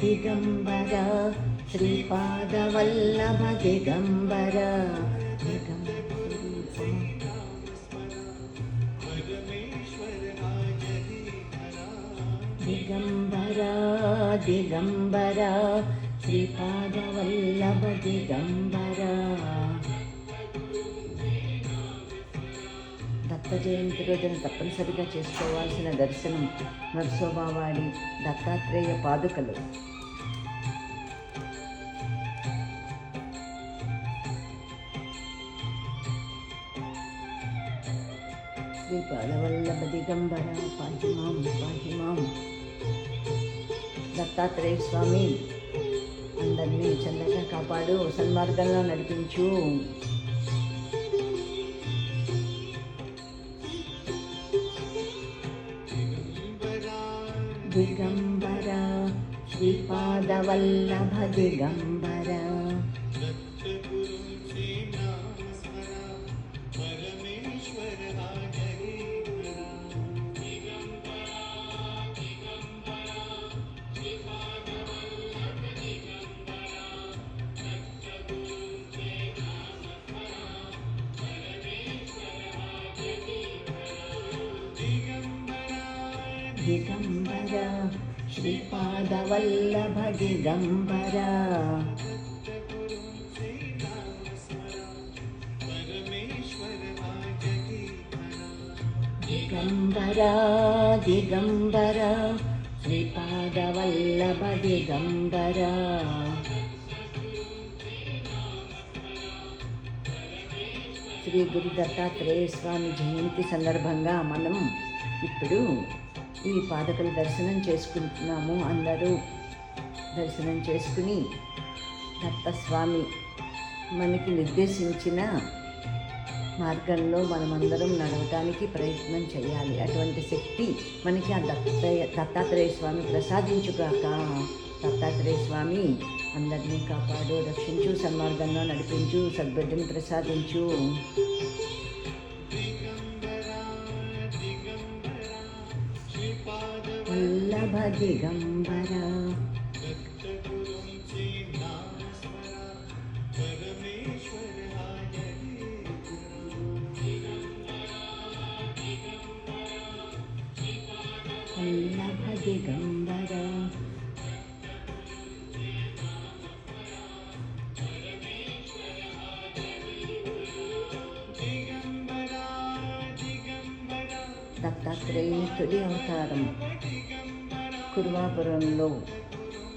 దిగంబర శ్రీపాదవల్లభ దిగంబర దిగంబర దిగంబర శ్రీపాదవల్లభ దిగంబర. దత్త జయంతి రోజున తప్పనిసరిగా చేసుకోవాల్సిన దర్శనం నరసోబావాడి దత్తాత్రేయ పాదుకలు. శ్రీపాదవల్లభ దిగంబర పాహిమాం పాహిమాం. దత్తాత్రేయ స్వామి అందరినీ చల్లగా కాపాడు, సన్మార్గంలో నడిపించు. దిగంబర శ్రీపాదవల్లభ దిగంబర. దిగంబర శ్రీపాదవల్లభ దిగంబర. దిగంబర దిగంబర శ్రీపాదవల్లభ దిగంబర. శ్రీ గురు దత్తాత్రేయ స్వామి జయంతి సందర్భంగా మనం ఇప్పుడు ఈ పాదకుల దర్శనం చేసుకుంటున్నాము. అందరూ దర్శనం చేసుకుని దత్తస్వామి మనకి నిర్దేశించిన మార్గంలో మనమందరం నడవటానికి ప్రయత్నం చేయాలి. అటువంటి శక్తి మనకి ఆ దత్తాత్రేయ స్వామి ప్రసాదించుగాక. దత్తాత్రేయ స్వామి అందరినీ కాపాడు, రక్షించు, సన్మార్గంలో నడిపించు, సద్బుద్ధిని ప్రసాదించు. వల్లభ దిగంబర వల్లభ దిగంబర. దత్తాత్రేయుని తొలి అవతారం కురువాపురంలో